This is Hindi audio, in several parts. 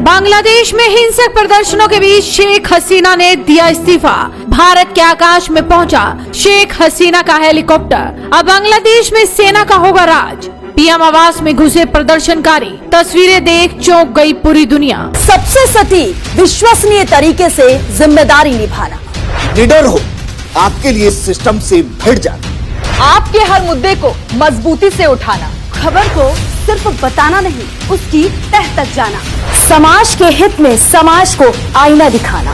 बांग्लादेश में हिंसक प्रदर्शनों के बीच शेख हसीना ने दिया इस्तीफा। भारत के आकाश में पहुंचा शेख हसीना का हेलीकॉप्टर। अब बांग्लादेश में सेना का होगा राज। पीएम आवास में घुसे प्रदर्शनकारी, तस्वीरें देख चौंक गई पूरी दुनिया। सबसे सटीक विश्वसनीय तरीके से जिम्मेदारी निभाना, निडर हो, आपके लिए सिस्टम से भिड़ जाना, आपके हर मुद्दे को मजबूती से उठाना, खबर को सिर्फ बताना नहीं उसकी तह तक जाना, समाज के हित में समाज को आईना दिखाना,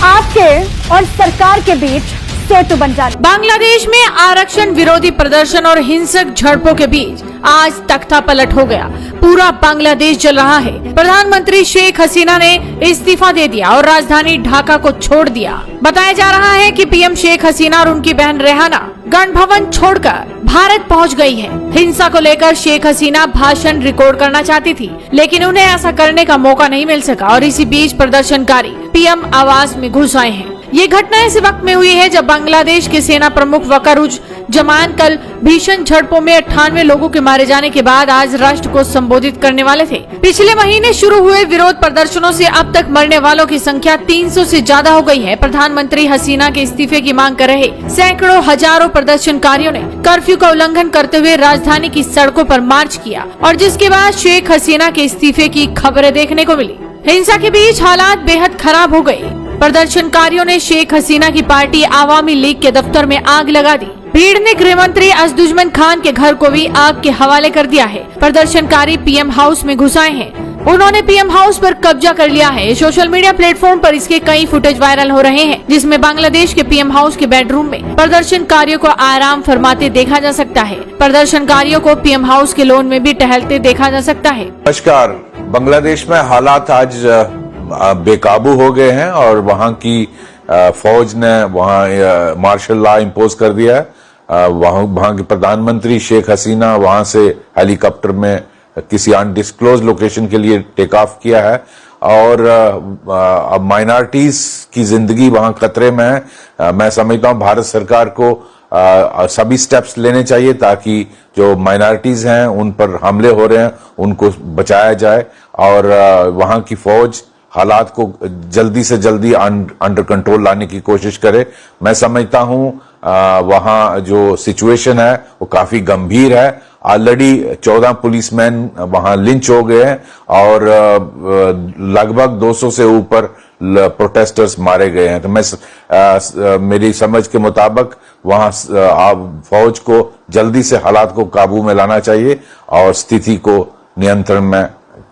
आपके और सरकार के बीच सेतु बन जाना। बांग्लादेश में आरक्षण विरोधी प्रदर्शन और हिंसक झड़पों के बीच आज तख्ता पलट हो गया। पूरा बांग्लादेश जल रहा है। प्रधानमंत्री शेख हसीना ने इस्तीफा दे दिया और राजधानी ढाका को छोड़ दिया। बताया जा रहा है कि पीएम शेख हसीना और उनकी बहन रेहाना गण भवन छोड़कर भारत पहुंच गई है। हिंसा को लेकर शेख हसीना भाषण रिकॉर्ड करना चाहती थी, लेकिन उन्हें ऐसा करने का मौका नहीं मिल सका और इसी बीच प्रदर्शनकारी पीएम आवास में घुस आए हैं। ये घटना इस वक्त में हुई है जब बांग्लादेश के सेना प्रमुख वकारुज्जमान कल भीषण झड़पों में 98 लोगों के मारे जाने के बाद आज राष्ट्र को संबोधित करने वाले थे। पिछले महीने शुरू हुए विरोध प्रदर्शनों से अब तक मरने वालों की संख्या 300 से ज्यादा हो गई है। प्रधानमंत्री हसीना के इस्तीफे की मांग कर रहे सैकड़ों हजारों प्रदर्शनकारियों ने कर्फ्यू का उल्लंघन करते हुए राजधानी की सड़कों पर मार्च किया और जिसके बाद शेख हसीना के इस्तीफे की खबरें देखने को मिली। हिंसा के बीच हालात बेहद खराब हो गए। प्रदर्शनकारियों ने शेख हसीना की पार्टी आवामी लीग के दफ्तर में आग लगा दी। भीड़ ने गृह मंत्री असदुज्जमान खान के घर को भी आग के हवाले कर दिया है। प्रदर्शनकारी पीएम हाउस में घुस आए हैं। उन्होंने पीएम हाउस पर कब्जा कर लिया है। सोशल मीडिया प्लेटफॉर्म पर इसके कई फुटेज वायरल हो रहे हैं, जिसमें बांग्लादेश के पीएम हाउस के बेडरूम में प्रदर्शनकारियों को आराम फरमाते देखा जा सकता है। प्रदर्शनकारियों को पीएम हाउस के लॉन में भी टहलते देखा जा सकता है। नमस्कार। बांग्लादेश में हालात आज बेकाबू हो गए हैं और वहां की फौज ने वहां मार्शल लॉ इम्पोज कर दिया है। वहां के प्रधानमंत्री शेख हसीना वहां से हेलीकॉप्टर में किसी अनडिस्क्लोज लोकेशन के लिए टेक ऑफ किया है और अब माइनॉरिटीज की जिंदगी वहां खतरे में है। मैं समझता हूं भारत सरकार को सभी स्टेप्स लेने चाहिए ताकि जो माइनॉरिटीज हैं उन पर हमले हो रहे हैं उनको बचाया जाए और वहां की फौज हालात को जल्दी से जल्दी अंडर कंट्रोल लाने की कोशिश करे। मैं समझता हूं वहां जो सिचुएशन है वो काफी गंभीर है। ऑलरेडी 14 पुलिसमैन वहां लिंच हो गए हैं और लगभग 200 से ऊपर प्रोटेस्टर्स मारे गए हैं। तो मैं मेरी समझ के मुताबिक वहां फौज को जल्दी से हालात को काबू में लाना चाहिए और स्थिति को नियंत्रण में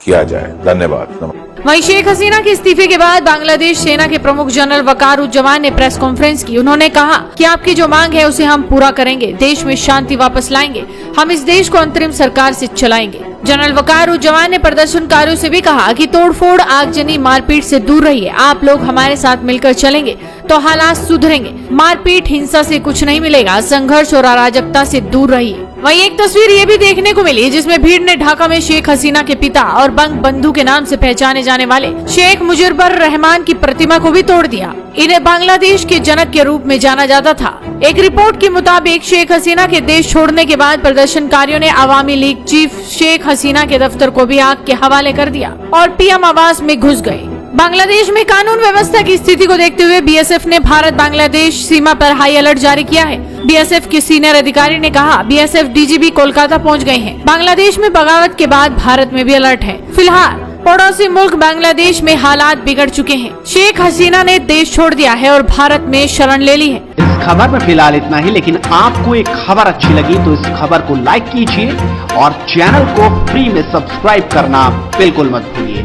किया जाए। धन्यवाद। वहीं शेख हसीना के इस्तीफे के बाद बांग्लादेश सेना के प्रमुख जनरल वकारुज्जमान ने प्रेस कॉन्फ्रेंस की। उन्होंने कहा कि आपकी जो मांग है उसे हम पूरा करेंगे, देश में शांति वापस लाएंगे, हम इस देश को अंतरिम सरकार से चलाएंगे। जनरल वकारुज्जमान ने प्रदर्शनकारियों से भी कहा कि तोड़फोड़, आगजनी, मारपीट से दूर रहिए। आप लोग हमारे साथ मिलकर चलेंगे तो हालात सुधरेंगे। मारपीट, हिंसा से कुछ नहीं मिलेगा। संघर्ष और अराजकता से दूर रहिए। वहीं एक तस्वीर ये भी देखने को मिली जिसमें भीड़ ने ढाका में शेख हसीना के पिता और बंग बंधु के नाम से पहचाने जाने वाले शेख मुजिबुर रहमान की प्रतिमा को भी तोड़ दिया। इन्हें बांग्लादेश के जनक के रूप में जाना जाता था। एक रिपोर्ट के मुताबिक शेख हसीना के देश छोड़ने के बाद प्रदर्शनकारियों ने आवामी लीग चीफ शेख हसीना के दफ्तर को भी आग के हवाले कर दिया और पीएम आवास में घुस गए। बांग्लादेश में कानून व्यवस्था की स्थिति को देखते हुए बीएसएफ ने भारत बांग्लादेश सीमा पर हाई अलर्ट जारी किया है। बीएसएफ के सीनियर अधिकारी ने कहा, बीएसएफ डीजीपी कोलकाता पहुंच गए हैं। बांग्लादेश में बगावत के बाद भारत में भी अलर्ट है। फिलहाल पड़ोसी मुल्क बांग्लादेश में हालात बिगड़ चुके हैं। शेख हसीना ने देश छोड़ दिया है और भारत में शरण ले ली है। इस खबर में फिलहाल इतना ही, लेकिन आपको एक खबर अच्छी लगी तो इस खबर को लाइक कीजिए और चैनल को फ्री में सब्सक्राइब करना बिल्कुल मत भूलिए।